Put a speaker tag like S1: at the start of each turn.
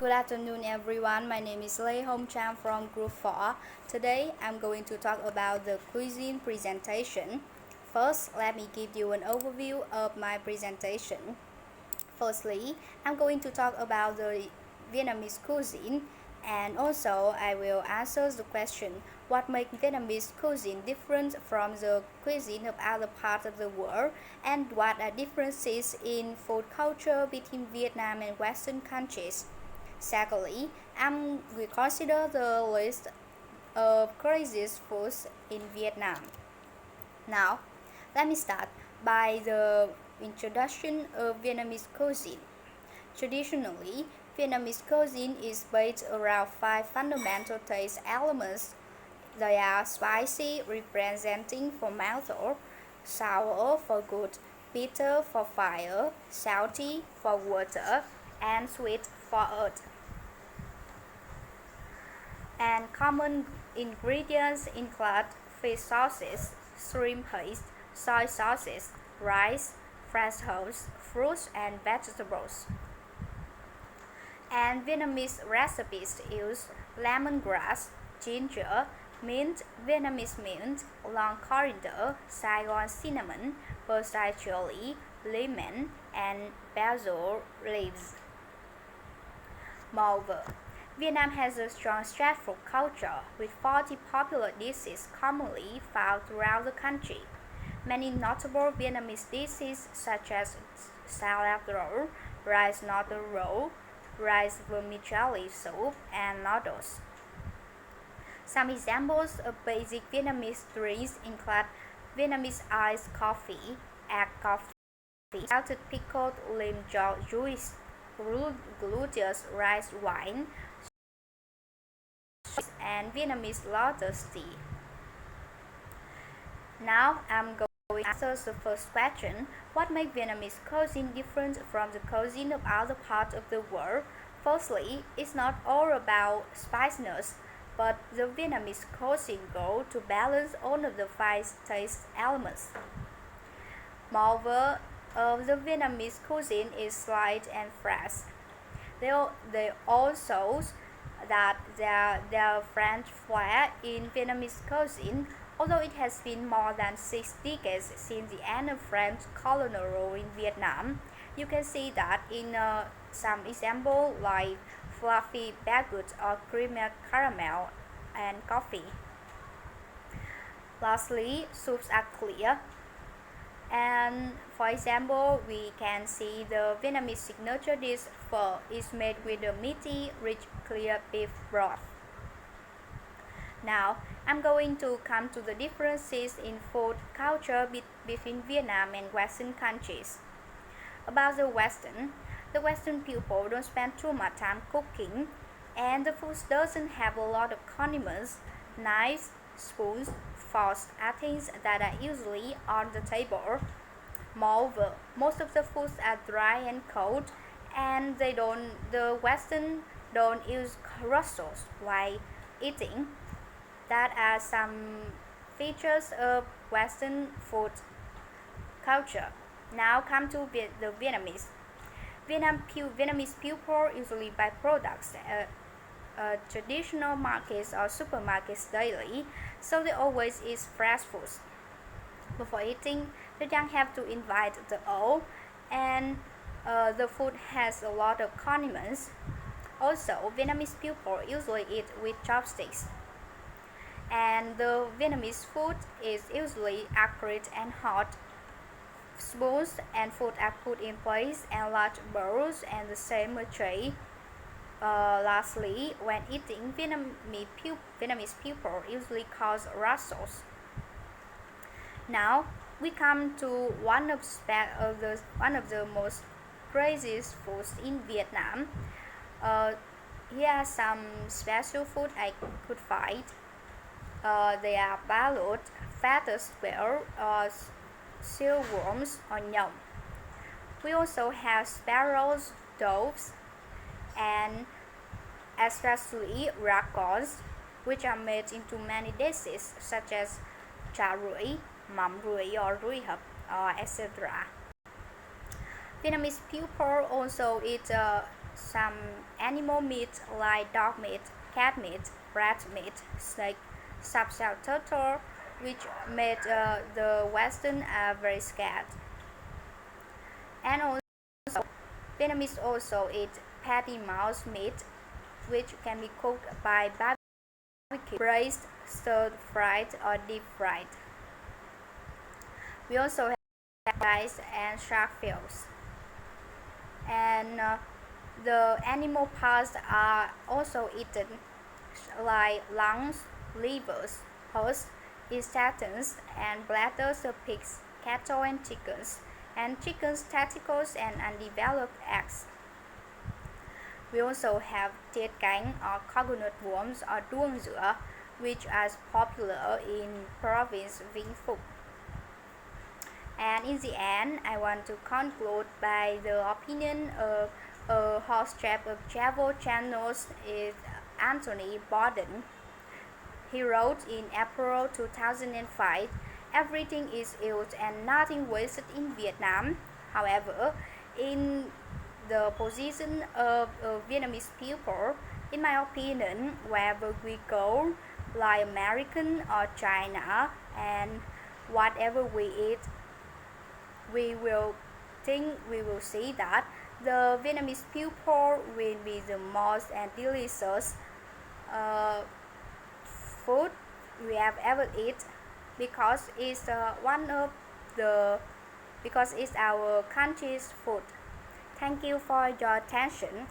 S1: Good afternoon, everyone. My name is Lê Hồng Trang from Group 4. Today, I'm going to talk about the cuisine presentation. First, let me give you an overview of my presentation. Firstly, I'm going to talk about the Vietnamese cuisine, and also I will answer the question, what makes Vietnamese cuisine different from the cuisine of other parts of the world, and what are differences in food culture between Vietnam and Western countries. Secondly, we consider the list of craziest foods in Vietnam. Now, let me start by the introduction of Vietnamese cuisine. Traditionally, Vietnamese cuisine is based around 5 fundamental taste elements. They are spicy, representing for mouthful, sour for good, bitter for fire, salty for water, and sweet for earth. And common ingredients include fish sauces, shrimp paste, soy sauces, rice, fresh herbs, fruits, and vegetables. And Vietnamese recipes use lemongrass, ginger, mint, Vietnamese mint, long coriander, Saigon cinnamon, Versailles chili, lemon, and basil leaves. Moreover, Vietnam has a strong street food culture, with 40 popular dishes commonly found throughout the country. Many notable Vietnamese dishes such as salad roll, rice noodle roll, rice vermicelli soup, and noodles. Some examples of basic Vietnamese drinks include Vietnamese iced coffee, egg coffee, salted pickled lemon juice, gluteus rice wine, and Vietnamese lotus tea. Now I'm going to answer the first question. What makes Vietnamese cuisine different from the cuisine of other parts of the world? Firstly, it's not all about spiciness, but the Vietnamese cuisine goes to balance all of the 5 taste elements. Moreover, the Vietnamese cuisine is light and fresh. They also that there are French flair in Vietnamese cuisine, although it has been more than 6 decades since the end of French colonial rule in Vietnam. You can see that in some examples like fluffy baguette or creamy caramel and coffee. Lastly, soups are clear. And for example, we can see the Vietnamese signature dish pho is made with a meaty, rich, clear beef broth. Now, I'm going to come to the differences in food culture between Vietnam and Western countries. About the Western people don't spend too much time cooking, and the food doesn't have a lot of condiments, knives, spoons, forks are things that are usually on the table. Moreover, most of the foods are dry and cold, and the Western don't use russos while eating. That are some features of Western food culture. Now come to the Vietnamese. Vietnamese people usually buy products traditional markets or supermarkets daily, so they always eat fresh foods. Before eating, they don't have to invite the old, and the food has a lot of condiments. Also, Vietnamese people usually eat with chopsticks. And the Vietnamese food is usually accurate and hot. Spoons and food are put in place and large bowls and the same tray. Lastly, when eating, Vietnamese people usually cause russos. Now we come to one of the most craziest foods in Vietnam. Here are some special food I could find. They are balut, fatted squirrel, silkworms, or nhộng. We also have sparrows, doves, and especially raccoons, which are made into many dishes such as chả rưỡi, mắm rưỡi or rưỡi hấp, etc. Vietnamese people also eat some animal meat like dog meat, cat meat, rat meat, snake, subshell turtle, which made the Western very scared. And also, Vietnamese also eat patty mouse meat, which can be cooked by barbecue, braised, stir-fried, or deep-fried. We also have rice and shark fins. And the animal parts are also eaten, like lungs, livers, hearts, intestines, and bladders of pigs, cattle, and chickens, and chickens' testicles and undeveloped eggs. We also have tiết cánh or coconut worms or đuông dừa, which are popular in province Vĩnh Phúc. And in the end, I want to conclude by the opinion of a host chef of travel channels is Anthony Bourdain. He wrote in April 2005, "Everything is used and nothing wasted in Vietnam. However, in the position of Vietnamese people, in my opinion, wherever we go, like American or China, and whatever we eat, we will see that the Vietnamese people will be the most and delicious food we have ever eat, because it's because it's our country's food. Thank you for your attention.